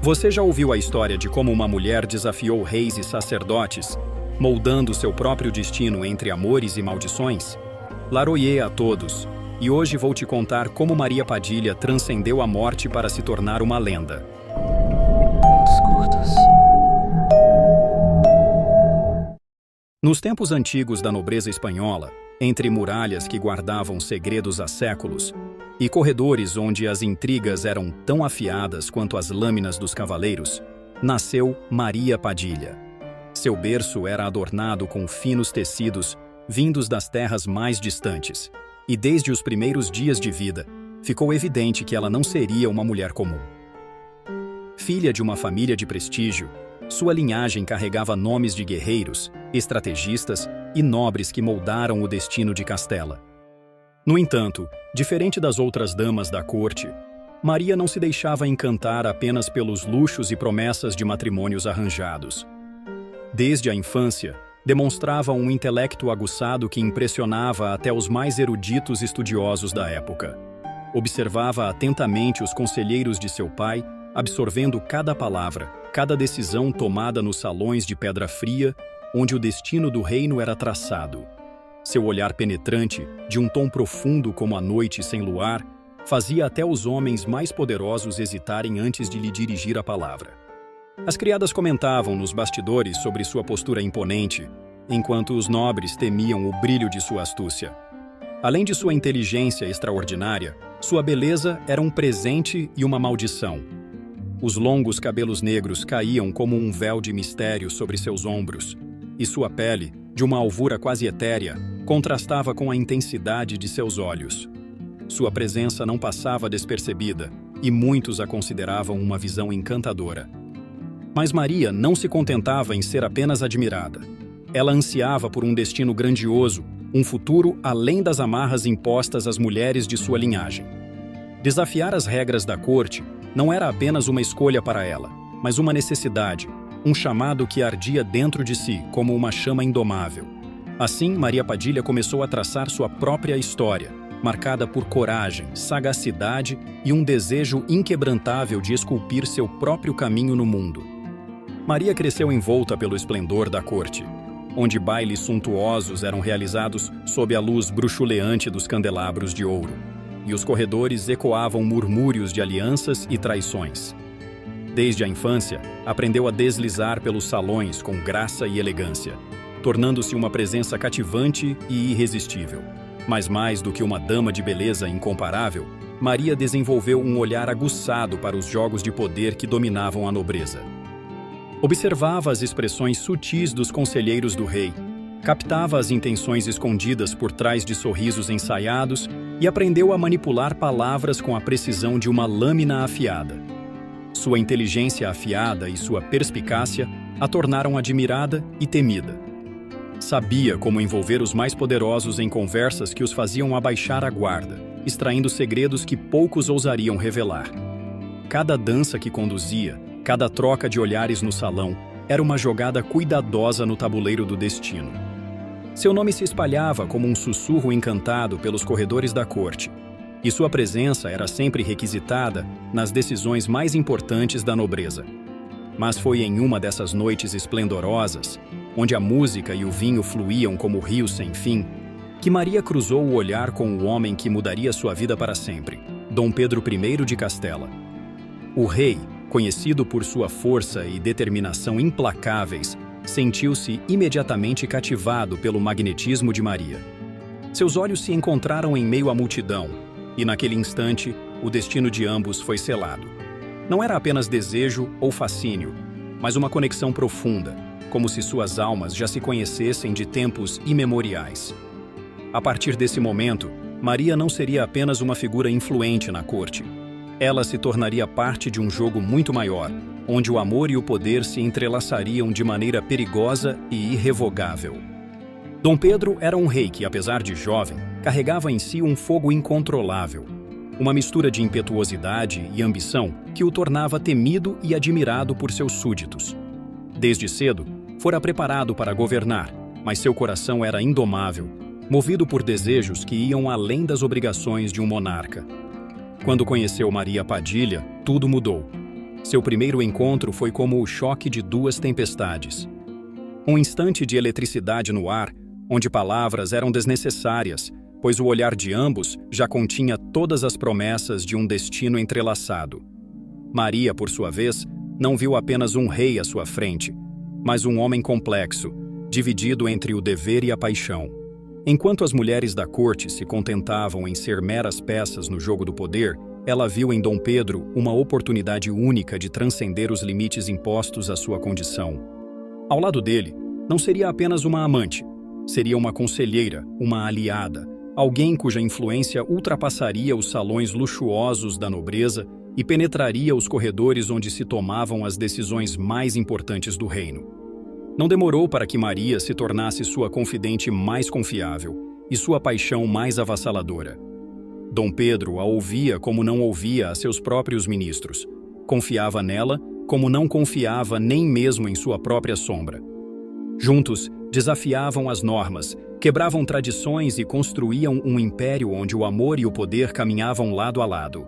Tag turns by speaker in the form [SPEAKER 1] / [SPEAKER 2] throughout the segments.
[SPEAKER 1] Você já ouviu a história de como uma mulher desafiou reis e sacerdotes, moldando seu próprio destino entre amores e maldições? Laroie a todos, e hoje vou te contar como Maria Padilha transcendeu a morte para se tornar uma lenda. Nos tempos antigos da nobreza espanhola, entre muralhas que guardavam segredos há séculos e corredores onde as intrigas eram tão afiadas quanto as lâminas dos cavaleiros, nasceu Maria Padilha. Seu berço era adornado com finos tecidos vindos das terras mais distantes, e desde os primeiros dias de vida, ficou evidente que ela não seria uma mulher comum. Filha de uma família de prestígio, sua linhagem carregava nomes de guerreiros, estrategistas e nobres que moldaram o destino de Castela. No entanto, diferente das outras damas da corte, Maria não se deixava encantar apenas pelos luxos e promessas de matrimônios arranjados. Desde a infância, demonstrava um intelecto aguçado que impressionava até os mais eruditos estudiosos da época. Observava atentamente os conselheiros de seu pai, absorvendo cada palavra, cada decisão tomada nos salões de pedra fria, onde o destino do reino era traçado. Seu olhar penetrante, de um tom profundo como a noite sem luar, fazia até os homens mais poderosos hesitarem antes de lhe dirigir a palavra. As criadas comentavam nos bastidores sobre sua postura imponente, enquanto os nobres temiam o brilho de sua astúcia. Além de sua inteligência extraordinária, sua beleza era um presente e uma maldição. Os longos cabelos negros caíam como um véu de mistério sobre seus ombros, e sua pele, de uma alvura quase etérea, contrastava com a intensidade de seus olhos. Sua presença não passava despercebida, e muitos a consideravam uma visão encantadora. Mas Maria não se contentava em ser apenas admirada. Ela ansiava por um destino grandioso, um futuro além das amarras impostas às mulheres de sua linhagem. Desafiar as regras da corte não era apenas uma escolha para ela, mas uma necessidade, um chamado que ardia dentro de si como uma chama indomável. Assim, Maria Padilha começou a traçar sua própria história, marcada por coragem, sagacidade e um desejo inquebrantável de esculpir seu próprio caminho no mundo. Maria cresceu envolta pelo esplendor da corte, onde bailes suntuosos eram realizados sob a luz bruxuleante dos candelabros de ouro, e os corredores ecoavam murmúrios de alianças e traições. Desde a infância, aprendeu a deslizar pelos salões com graça e elegância, tornando-se uma presença cativante e irresistível. Mas mais do que uma dama de beleza incomparável, Maria desenvolveu um olhar aguçado para os jogos de poder que dominavam a nobreza. Observava as expressões sutis dos conselheiros do rei, captava as intenções escondidas por trás de sorrisos ensaiados e aprendeu a manipular palavras com a precisão de uma lâmina afiada. Sua inteligência afiada e sua perspicácia a tornaram admirada e temida. Sabia como envolver os mais poderosos em conversas que os faziam abaixar a guarda, extraindo segredos que poucos ousariam revelar. Cada dança que conduzia, cada troca de olhares no salão, era uma jogada cuidadosa no tabuleiro do destino. Seu nome se espalhava como um sussurro encantado pelos corredores da corte, e sua presença era sempre requisitada nas decisões mais importantes da nobreza. Mas foi em uma dessas noites esplendorosas, onde a música e o vinho fluíam como rios sem fim, que Maria cruzou o olhar com o homem que mudaria sua vida para sempre, Dom Pedro I de Castela. O rei, conhecido por sua força e determinação implacáveis, sentiu-se imediatamente cativado pelo magnetismo de Maria. Seus olhos se encontraram em meio à multidão, e naquele instante, o destino de ambos foi selado. Não era apenas desejo ou fascínio, mas uma conexão profunda, como se suas almas já se conhecessem de tempos imemoriais. A partir desse momento, Maria não seria apenas uma figura influente na corte. Ela se tornaria parte de um jogo muito maior, onde o amor e o poder se entrelaçariam de maneira perigosa e irrevogável. Dom Pedro era um rei que, apesar de jovem, carregava em si um fogo incontrolável, uma mistura de impetuosidade e ambição que o tornava temido e admirado por seus súditos. Desde cedo, fora preparado para governar, mas seu coração era indomável, movido por desejos que iam além das obrigações de um monarca. Quando conheceu Maria Padilha, tudo mudou. Seu primeiro encontro foi como o choque de duas tempestades. Um instante de eletricidade no ar, onde palavras eram desnecessárias, pois o olhar de ambos já continha todas as promessas de um destino entrelaçado. Maria, por sua vez, não viu apenas um rei à sua frente, mas um homem complexo, dividido entre o dever e a paixão. Enquanto as mulheres da corte se contentavam em ser meras peças no jogo do poder, ela viu em Dom Pedro uma oportunidade única de transcender os limites impostos à sua condição. Ao lado dele, não seria apenas uma amante, seria uma conselheira, uma aliada, alguém cuja influência ultrapassaria os salões luxuosos da nobreza e penetraria os corredores onde se tomavam as decisões mais importantes do reino. Não demorou para que Maria se tornasse sua confidente mais confiável e sua paixão mais avassaladora. Dom Pedro a ouvia como não ouvia a seus próprios ministros. Confiava nela como não confiava nem mesmo em sua própria sombra. Juntos, desafiavam as normas, quebravam tradições e construíam um império onde o amor e o poder caminhavam lado a lado.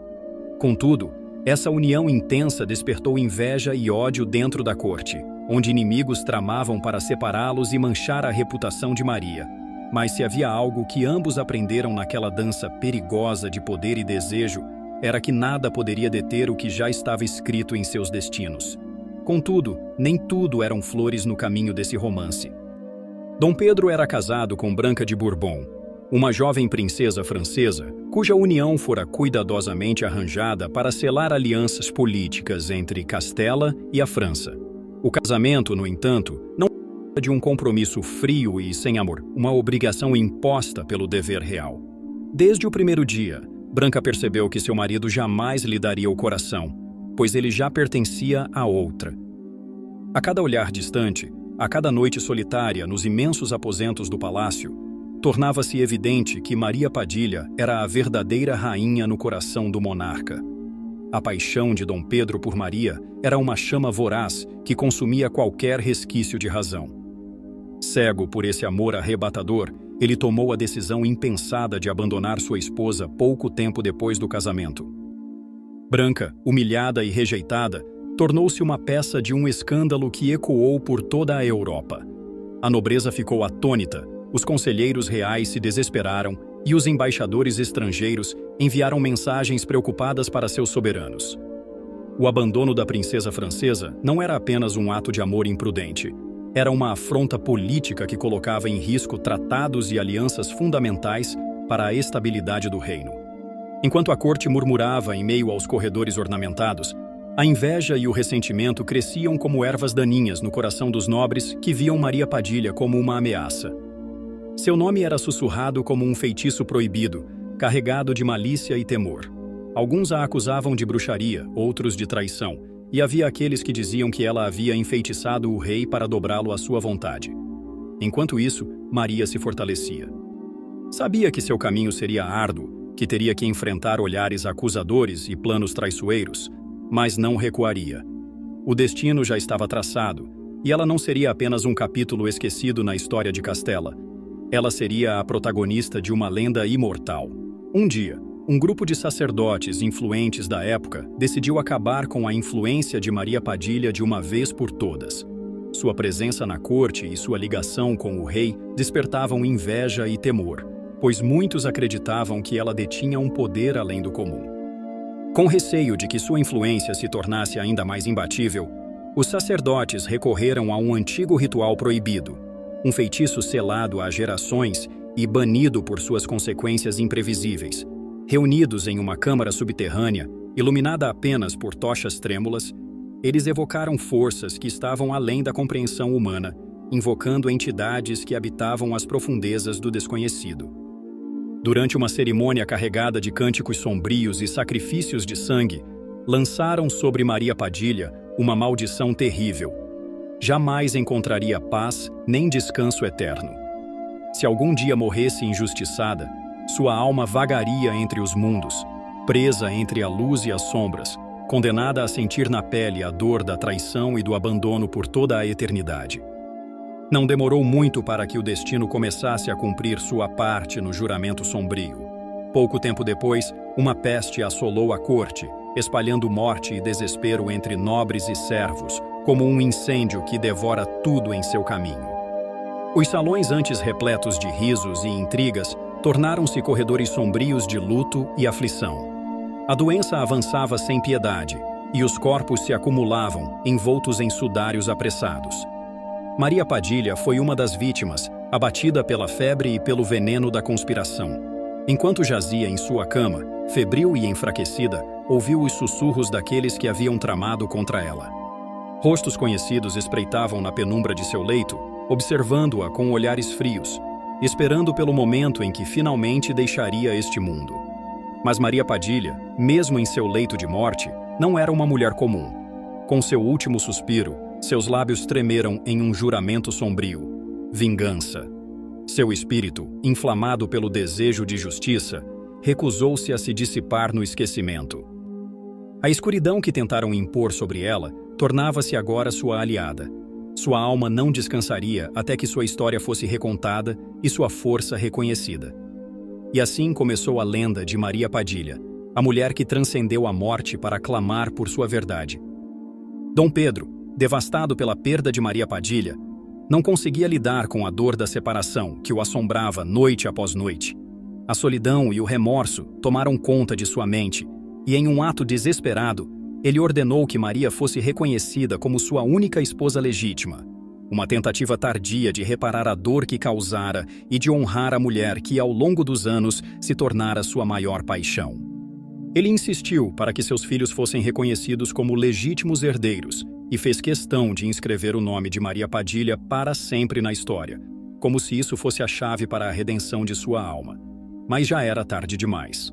[SPEAKER 1] Contudo, essa união intensa despertou inveja e ódio dentro da corte, onde inimigos tramavam para separá-los e manchar a reputação de Maria. Mas se havia algo que ambos aprenderam naquela dança perigosa de poder e desejo, era que nada poderia deter o que já estava escrito em seus destinos. Contudo, nem tudo eram flores no caminho desse romance. Dom Pedro era casado com Branca de Bourbon, uma jovem princesa francesa, cuja união fora cuidadosamente arranjada para selar alianças políticas entre Castela e a França. O casamento, no entanto, não era de um compromisso frio e sem amor, uma obrigação imposta pelo dever real. Desde o primeiro dia, Branca percebeu que seu marido jamais lhe daria o coração, pois ele já pertencia a outra. A cada olhar distante, a cada noite solitária nos imensos aposentos do palácio, tornava-se evidente que Maria Padilha era a verdadeira rainha no coração do monarca. A paixão de Dom Pedro por Maria era uma chama voraz que consumia qualquer resquício de razão. Cego por esse amor arrebatador, ele tomou a decisão impensada de abandonar sua esposa pouco tempo depois do casamento. Branca, humilhada e rejeitada, tornou-se uma peça de um escândalo que ecoou por toda a Europa. A nobreza ficou atônita, os conselheiros reais se desesperaram e os embaixadores estrangeiros enviaram mensagens preocupadas para seus soberanos. O abandono da princesa francesa não era apenas um ato de amor imprudente. Era uma afronta política que colocava em risco tratados e alianças fundamentais para a estabilidade do reino. Enquanto a corte murmurava em meio aos corredores ornamentados, a inveja e o ressentimento cresciam como ervas daninhas no coração dos nobres que viam Maria Padilha como uma ameaça. Seu nome era sussurrado como um feitiço proibido, carregado de malícia e temor. Alguns a acusavam de bruxaria, outros de traição, e havia aqueles que diziam que ela havia enfeitiçado o rei para dobrá-lo à sua vontade. Enquanto isso, Maria se fortalecia. Sabia que seu caminho seria árduo, que teria que enfrentar olhares acusadores e planos traiçoeiros, mas não recuaria. O destino já estava traçado, e ela não seria apenas um capítulo esquecido na história de Castela. Ela seria a protagonista de uma lenda imortal. Um dia, um grupo de sacerdotes influentes da época decidiu acabar com a influência de Maria Padilha de uma vez por todas. Sua presença na corte e sua ligação com o rei despertavam inveja e temor, pois muitos acreditavam que ela detinha um poder além do comum. Com receio de que sua influência se tornasse ainda mais imbatível, os sacerdotes recorreram a um antigo ritual proibido, um feitiço selado há gerações e banido por suas consequências imprevisíveis. Reunidos em uma câmara subterrânea, iluminada apenas por tochas trêmulas, eles evocaram forças que estavam além da compreensão humana, invocando entidades que habitavam as profundezas do desconhecido. Durante uma cerimônia carregada de cânticos sombrios e sacrifícios de sangue, lançaram sobre Maria Padilha uma maldição terrível. Jamais encontraria paz nem descanso eterno. Se algum dia morresse injustiçada, sua alma vagaria entre os mundos, presa entre a luz e as sombras, condenada a sentir na pele a dor da traição e do abandono por toda a eternidade. Não demorou muito para que o destino começasse a cumprir sua parte no juramento sombrio. Pouco tempo depois, uma peste assolou a corte, espalhando morte e desespero entre nobres e servos, como um incêndio que devora tudo em seu caminho. Os salões antes repletos de risos e intrigas tornaram-se corredores sombrios de luto e aflição. A doença avançava sem piedade, e os corpos se acumulavam, envoltos em sudários apressados. Maria Padilha foi uma das vítimas, abatida pela febre e pelo veneno da conspiração. Enquanto jazia em sua cama, febril e enfraquecida, ouviu os sussurros daqueles que haviam tramado contra ela. Rostos conhecidos espreitavam na penumbra de seu leito, observando-a com olhares frios, esperando pelo momento em que finalmente deixaria este mundo. Mas Maria Padilha, mesmo em seu leito de morte, não era uma mulher comum. Com seu último suspiro, seus lábios tremeram em um juramento sombrio: vingança. Seu espírito, inflamado pelo desejo de justiça, recusou-se a se dissipar no esquecimento. A escuridão que tentaram impor sobre ela tornava-se agora sua aliada. Sua alma não descansaria até que sua história fosse recontada e sua força reconhecida. E assim começou a lenda de Maria Padilha, a mulher que transcendeu a morte para clamar por sua verdade. Dom Pedro, devastado pela perda de Maria Padilha, não conseguia lidar com a dor da separação que o assombrava noite após noite. A solidão e o remorso tomaram conta de sua mente, e em um ato desesperado, ele ordenou que Maria fosse reconhecida como sua única esposa legítima, uma tentativa tardia de reparar a dor que causara e de honrar a mulher que, ao longo dos anos, se tornara sua maior paixão. Ele insistiu para que seus filhos fossem reconhecidos como legítimos herdeiros e fez questão de inscrever o nome de Maria Padilha para sempre na história, como se isso fosse a chave para a redenção de sua alma. Mas já era tarde demais.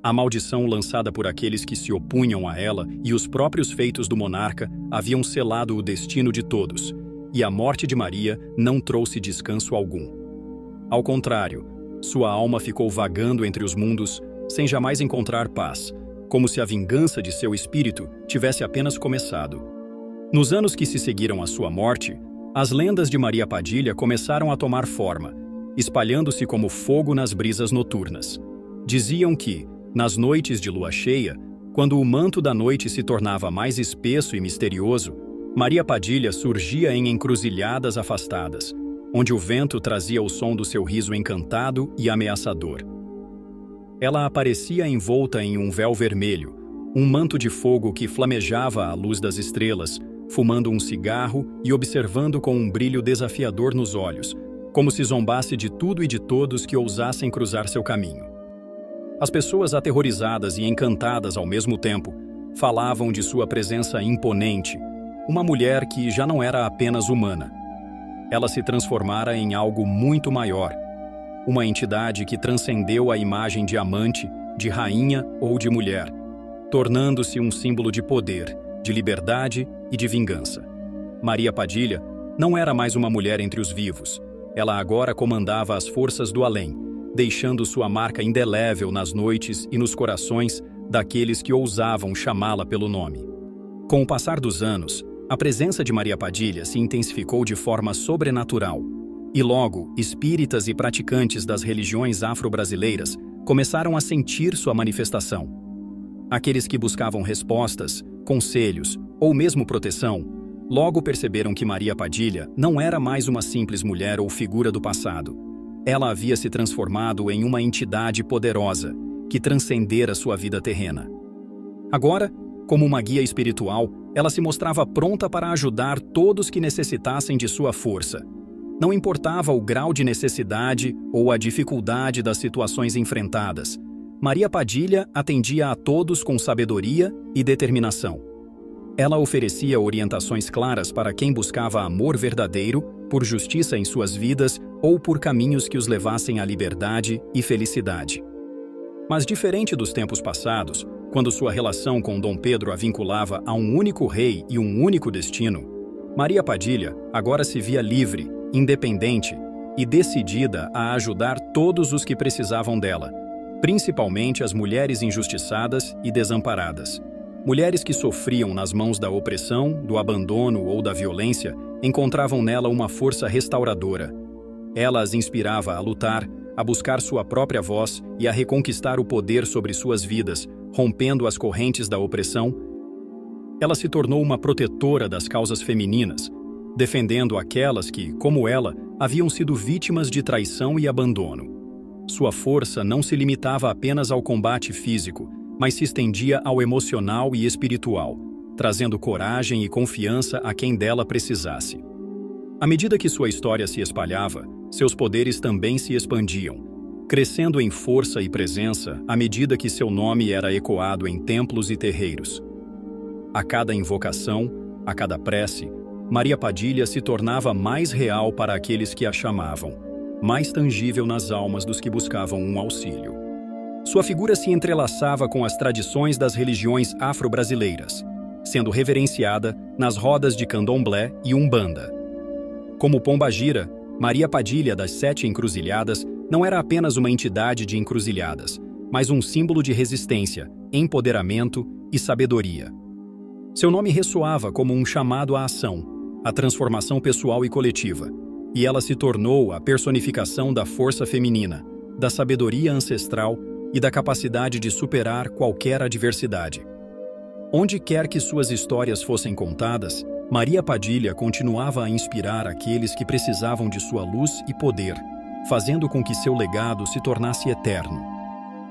[SPEAKER 1] A maldição lançada por aqueles que se opunham a ela e os próprios feitos do monarca haviam selado o destino de todos, e a morte de Maria não trouxe descanso algum. Ao contrário, sua alma ficou vagando entre os mundos sem jamais encontrar paz, como se a vingança de seu espírito tivesse apenas começado. Nos anos que se seguiram à sua morte, as lendas de Maria Padilha começaram a tomar forma, espalhando-se como fogo nas brisas noturnas. Diziam que, nas noites de lua cheia, quando o manto da noite se tornava mais espesso e misterioso, Maria Padilha surgia em encruzilhadas afastadas, onde o vento trazia o som do seu riso encantado e ameaçador. Ela aparecia envolta em um véu vermelho, um manto de fogo que flamejava à luz das estrelas, fumando um cigarro e observando com um brilho desafiador nos olhos, como se zombasse de tudo e de todos que ousassem cruzar seu caminho. As pessoas, aterrorizadas e encantadas ao mesmo tempo, falavam de sua presença imponente, uma mulher que já não era apenas humana. Ela se transformara em algo muito maior, uma entidade que transcendeu a imagem de amante, de rainha ou de mulher, tornando-se um símbolo de poder, de liberdade e de vingança. Maria Padilha não era mais uma mulher entre os vivos. Ela agora comandava as forças do além, deixando sua marca indelével nas noites e nos corações daqueles que ousavam chamá-la pelo nome. Com o passar dos anos, a presença de Maria Padilha se intensificou de forma sobrenatural, e logo, espíritas e praticantes das religiões afro-brasileiras começaram a sentir sua manifestação. Aqueles que buscavam respostas, conselhos ou mesmo proteção, logo perceberam que Maria Padilha não era mais uma simples mulher ou figura do passado. Ela havia se transformado em uma entidade poderosa que transcendera sua vida terrena. Agora, como uma guia espiritual, ela se mostrava pronta para ajudar todos que necessitassem de sua força. Não importava o grau de necessidade ou a dificuldade das situações enfrentadas, Maria Padilha atendia a todos com sabedoria e determinação. Ela oferecia orientações claras para quem buscava amor verdadeiro, por justiça em suas vidas ou por caminhos que os levassem à liberdade e felicidade. Mas diferente dos tempos passados, quando sua relação com Dom Pedro a vinculava a um único rei e um único destino, Maria Padilha agora se via livre, independente e decidida a ajudar todos os que precisavam dela, principalmente as mulheres injustiçadas e desamparadas. Mulheres que sofriam nas mãos da opressão, do abandono ou da violência, encontravam nela uma força restauradora. Ela as inspirava a lutar, a buscar sua própria voz e a reconquistar o poder sobre suas vidas, rompendo as correntes da opressão, ela se tornou uma protetora das causas femininas, defendendo aquelas que, como ela, haviam sido vítimas de traição e abandono. Sua força não se limitava apenas ao combate físico, mas se estendia ao emocional e espiritual, trazendo coragem e confiança a quem dela precisasse. À medida que sua história se espalhava, seus poderes também se expandiam, crescendo em força e presença à medida que seu nome era ecoado em templos e terreiros. A cada invocação, a cada prece, Maria Padilha se tornava mais real para aqueles que a chamavam, mais tangível nas almas dos que buscavam um auxílio. Sua figura se entrelaçava com as tradições das religiões afro-brasileiras, sendo reverenciada nas rodas de candomblé e umbanda. Como pombagira, Maria Padilha das Sete Encruzilhadas não era apenas uma entidade de encruzilhadas, mas um símbolo de resistência, empoderamento e sabedoria. Seu nome ressoava como um chamado à ação, à transformação pessoal e coletiva, e ela se tornou a personificação da força feminina, da sabedoria ancestral e da capacidade de superar qualquer adversidade. Onde quer que suas histórias fossem contadas, Maria Padilha continuava a inspirar aqueles que precisavam de sua luz e poder, fazendo com que seu legado se tornasse eterno.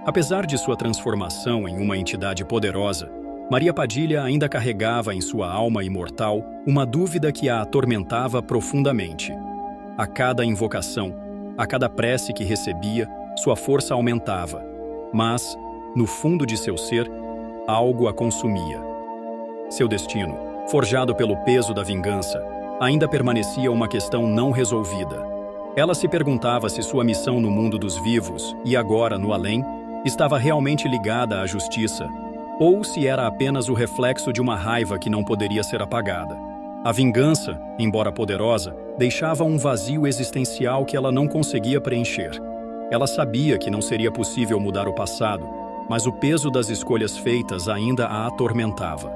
[SPEAKER 1] Apesar de sua transformação em uma entidade poderosa, Maria Padilha ainda carregava em sua alma imortal uma dúvida que a atormentava profundamente. A cada invocação, a cada prece que recebia, sua força aumentava, mas, no fundo de seu ser, algo a consumia. Seu destino, forjado pelo peso da vingança, ainda permanecia uma questão não resolvida. Ela se perguntava se sua missão no mundo dos vivos, e agora no além, estava realmente ligada à justiça, ou se era apenas o reflexo de uma raiva que não poderia ser apagada. A vingança, embora poderosa, deixava um vazio existencial que ela não conseguia preencher. Ela sabia que não seria possível mudar o passado, mas o peso das escolhas feitas ainda a atormentava.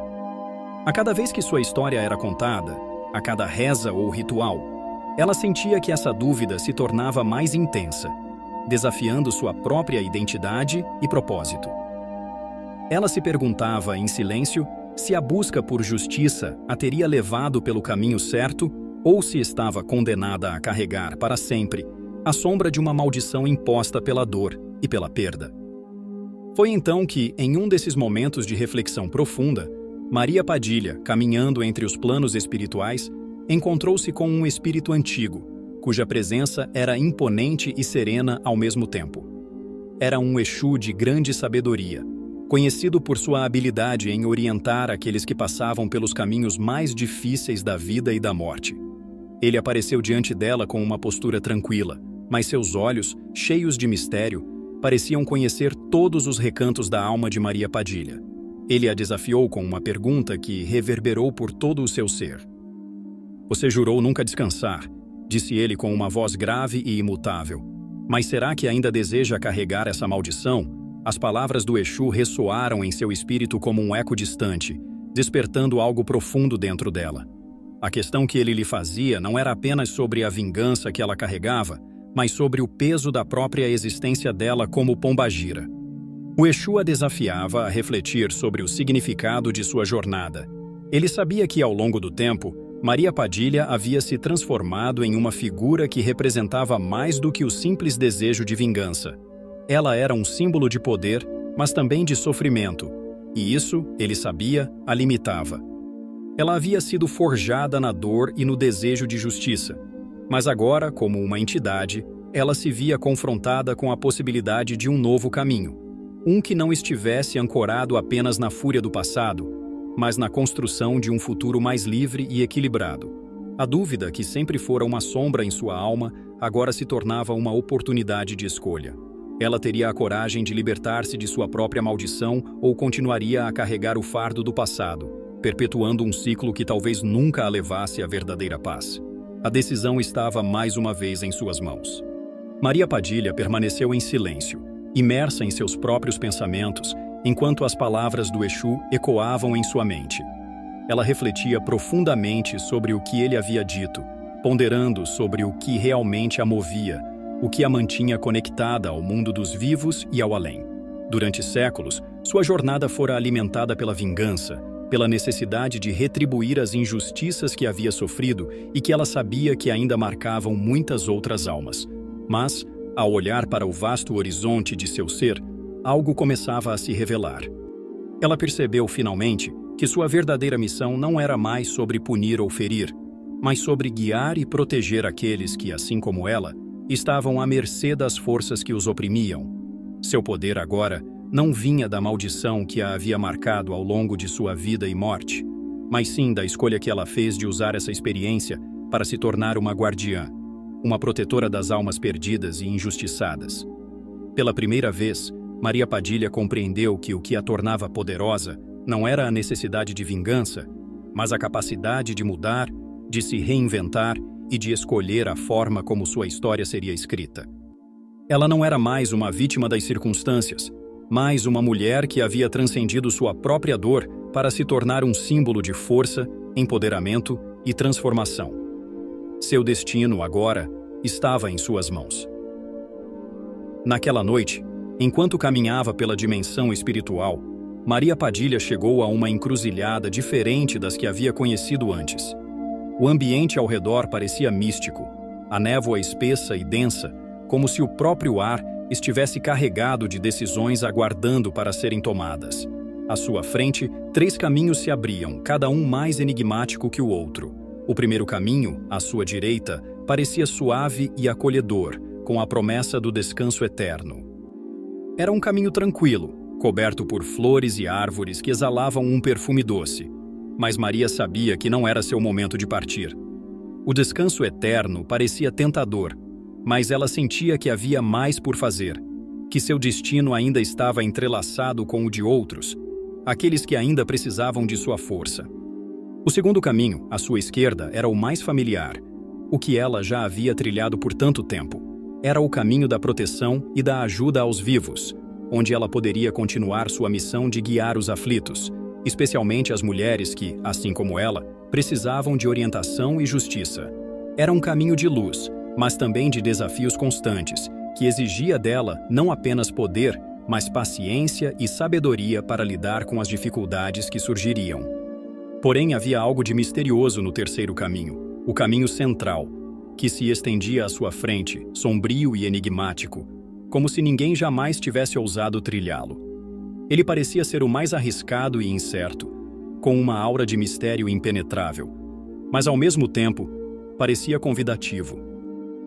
[SPEAKER 1] A cada vez que sua história era contada, a cada reza ou ritual, ela sentia que essa dúvida se tornava mais intensa, desafiando sua própria identidade e propósito. Ela se perguntava, em silêncio, se a busca por justiça a teria levado pelo caminho certo ou se estava condenada a carregar para sempre a sombra de uma maldição imposta pela dor e pela perda. Foi então que, em um desses momentos de reflexão profunda, Maria Padilha, caminhando entre os planos espirituais, encontrou-se com um espírito antigo, cuja presença era imponente e serena ao mesmo tempo. Era um Exu de grande sabedoria, conhecido por sua habilidade em orientar aqueles que passavam pelos caminhos mais difíceis da vida e da morte. Ele apareceu diante dela com uma postura tranquila, mas seus olhos, cheios de mistério, pareciam conhecer todos os recantos da alma de Maria Padilha. Ele a desafiou com uma pergunta que reverberou por todo o seu ser. "Você jurou nunca descansar", disse ele com uma voz grave e imutável. "Mas será que ainda deseja carregar essa maldição?" As palavras do Exu ressoaram em seu espírito como um eco distante, despertando algo profundo dentro dela. A questão que ele lhe fazia não era apenas sobre a vingança que ela carregava, mas sobre o peso da própria existência dela como pombagira. O Exu a desafiava a refletir sobre o significado de sua jornada. Ele sabia que, ao longo do tempo, Maria Padilha havia se transformado em uma figura que representava mais do que o simples desejo de vingança. Ela era um símbolo de poder, mas também de sofrimento, e isso, ele sabia, a limitava. Ela havia sido forjada na dor e no desejo de justiça, mas agora, como uma entidade, ela se via confrontada com a possibilidade de um novo caminho, um que não estivesse ancorado apenas na fúria do passado, mas na construção de um futuro mais livre e equilibrado. A dúvida, que sempre fora uma sombra em sua alma, agora se tornava uma oportunidade de escolha. Ela teria a coragem de libertar-se de sua própria maldição ou continuaria a carregar o fardo do passado, perpetuando um ciclo que talvez nunca a levasse à verdadeira paz. A decisão estava mais uma vez em suas mãos. Maria Padilha permaneceu em silêncio, imersa em seus próprios pensamentos, enquanto as palavras do Exu ecoavam em sua mente. Ela refletia profundamente sobre o que ele havia dito, ponderando sobre o que realmente a movia, o que a mantinha conectada ao mundo dos vivos e ao além. Durante séculos, sua jornada fora alimentada pela vingança, pela necessidade de retribuir as injustiças que havia sofrido e que ela sabia que ainda marcavam muitas outras almas. Mas, ao olhar para o vasto horizonte de seu ser, algo começava a se revelar. Ela percebeu, finalmente, que sua verdadeira missão não era mais sobre punir ou ferir, mas sobre guiar e proteger aqueles que, assim como ela, estavam à mercê das forças que os oprimiam. Seu poder agora não vinha da maldição que a havia marcado ao longo de sua vida e morte, mas sim da escolha que ela fez de usar essa experiência para se tornar uma guardiã, uma protetora das almas perdidas e injustiçadas. Pela primeira vez, Maria Padilha compreendeu que o que a tornava poderosa não era a necessidade de vingança, mas a capacidade de mudar, de se reinventar e de escolher a forma como sua história seria escrita. Ela não era mais uma vítima das circunstâncias, mas uma mulher que havia transcendido sua própria dor para se tornar um símbolo de força, empoderamento e transformação. Seu destino, agora, estava em suas mãos. Naquela noite, enquanto caminhava pela dimensão espiritual, Maria Padilha chegou a uma encruzilhada diferente das que havia conhecido antes. O ambiente ao redor parecia místico, a névoa espessa e densa, como se o próprio ar estivesse carregado de decisões aguardando para serem tomadas. À sua frente, 3 caminhos se abriam, cada um mais enigmático que o outro. O primeiro caminho, à sua direita, parecia suave e acolhedor, com a promessa do descanso eterno. Era um caminho tranquilo, coberto por flores e árvores que exalavam um perfume doce. Mas Maria sabia que não era seu momento de partir. O descanso eterno parecia tentador, mas ela sentia que havia mais por fazer, que seu destino ainda estava entrelaçado com o de outros, aqueles que ainda precisavam de sua força. O segundo caminho, à sua esquerda, era o mais familiar, o que ela já havia trilhado por tanto tempo. Era o caminho da proteção e da ajuda aos vivos, onde ela poderia continuar sua missão de guiar os aflitos, especialmente as mulheres que, assim como ela, precisavam de orientação e justiça. Era um caminho de luz, mas também de desafios constantes, que exigia dela não apenas poder, mas paciência e sabedoria para lidar com as dificuldades que surgiriam. Porém, havia algo de misterioso no terceiro caminho, o caminho central, que se estendia à sua frente, sombrio e enigmático, como se ninguém jamais tivesse ousado trilhá-lo. Ele parecia ser o mais arriscado e incerto, com uma aura de mistério impenetrável, mas ao mesmo tempo parecia convidativo.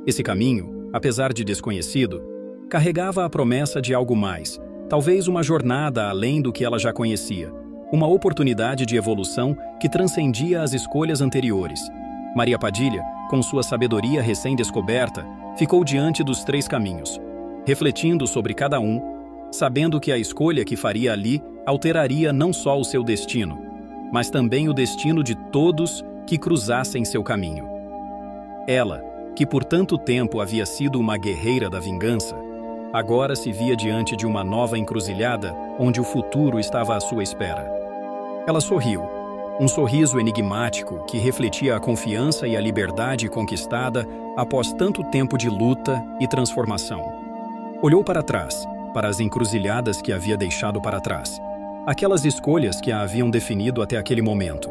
[SPEAKER 1] Esse caminho, apesar de desconhecido, carregava a promessa de algo mais, talvez uma jornada além do que ela já conhecia, uma oportunidade de evolução que transcendia as escolhas anteriores. Maria Padilha, com sua sabedoria recém-descoberta, ficou diante dos 3 caminhos, refletindo sobre cada um, sabendo que a escolha que faria ali alteraria não só o seu destino, mas também o destino de todos que cruzassem seu caminho. Ela, que por tanto tempo havia sido uma guerreira da vingança, agora se via diante de uma nova encruzilhada onde o futuro estava à sua espera. Ela sorriu, um sorriso enigmático que refletia a confiança e a liberdade conquistada após tanto tempo de luta e transformação. Olhou para trás, para as encruzilhadas que havia deixado para trás, aquelas escolhas que a haviam definido até aquele momento.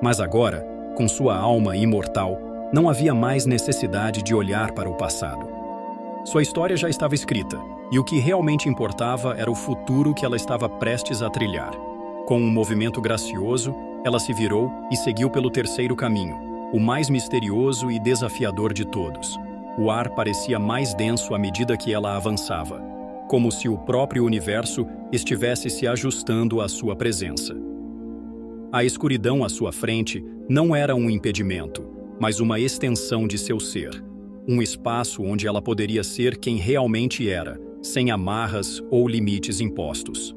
[SPEAKER 1] Mas agora, com sua alma imortal, não havia mais necessidade de olhar para o passado. Sua história já estava escrita, e o que realmente importava era o futuro que ela estava prestes a trilhar. Com um movimento gracioso, ela se virou e seguiu pelo terceiro caminho, o mais misterioso e desafiador de todos. O ar parecia mais denso à medida que ela avançava, como se o próprio universo estivesse se ajustando à sua presença. A escuridão à sua frente não era um impedimento, mas uma extensão de seu ser, um espaço onde ela poderia ser quem realmente era, sem amarras ou limites impostos.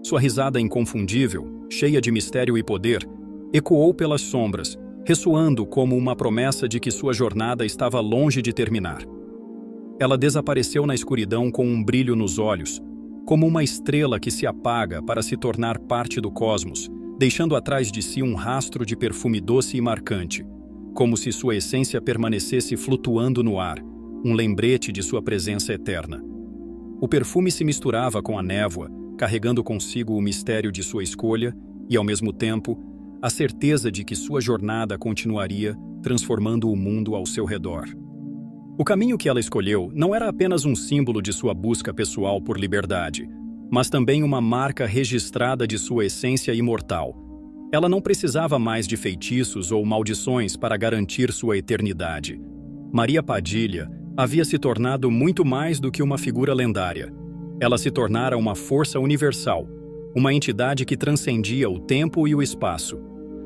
[SPEAKER 1] Sua risada inconfundível, cheia de mistério e poder, ecoou pelas sombras, ressoando como uma promessa de que sua jornada estava longe de terminar. Ela desapareceu na escuridão com um brilho nos olhos, como uma estrela que se apaga para se tornar parte do cosmos, deixando atrás de si um rastro de perfume doce e marcante, como se sua essência permanecesse flutuando no ar, um lembrete de sua presença eterna. O perfume se misturava com a névoa, carregando consigo o mistério de sua escolha e, ao mesmo tempo, a certeza de que sua jornada continuaria transformando o mundo ao seu redor. O caminho que ela escolheu não era apenas um símbolo de sua busca pessoal por liberdade, mas também uma marca registrada de sua essência imortal. Ela não precisava mais de feitiços ou maldições para garantir sua eternidade. Maria Padilha havia se tornado muito mais do que uma figura lendária. Ela se tornara uma força universal, uma entidade que transcendia o tempo e o espaço.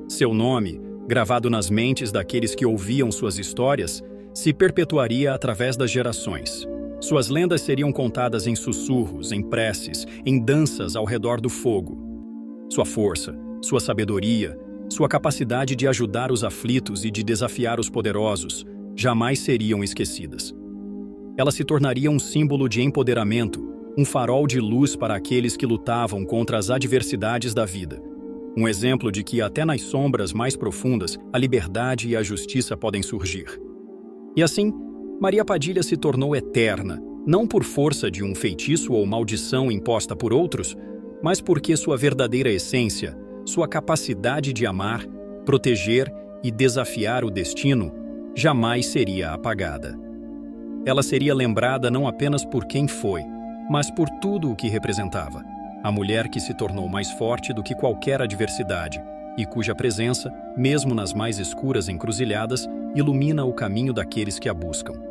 [SPEAKER 1] Seu nome, gravado nas mentes daqueles que ouviam suas histórias, se perpetuaria através das gerações. Suas lendas seriam contadas em sussurros, em preces, em danças ao redor do fogo. Sua força, sua sabedoria, sua capacidade de ajudar os aflitos e de desafiar os poderosos jamais seriam esquecidas. Ela se tornaria um símbolo de empoderamento, um farol de luz para aqueles que lutavam contra as adversidades da vida. Um exemplo de que até nas sombras mais profundas a liberdade e a justiça podem surgir. E assim, Maria Padilha se tornou eterna, não por força de um feitiço ou maldição imposta por outros, mas porque sua verdadeira essência, sua capacidade de amar, proteger e desafiar o destino, jamais seria apagada. Ela seria lembrada não apenas por quem foi, mas por tudo o que representava. A mulher que se tornou mais forte do que qualquer adversidade e cuja presença, mesmo nas mais escuras encruzilhadas, ilumina o caminho daqueles que a buscam.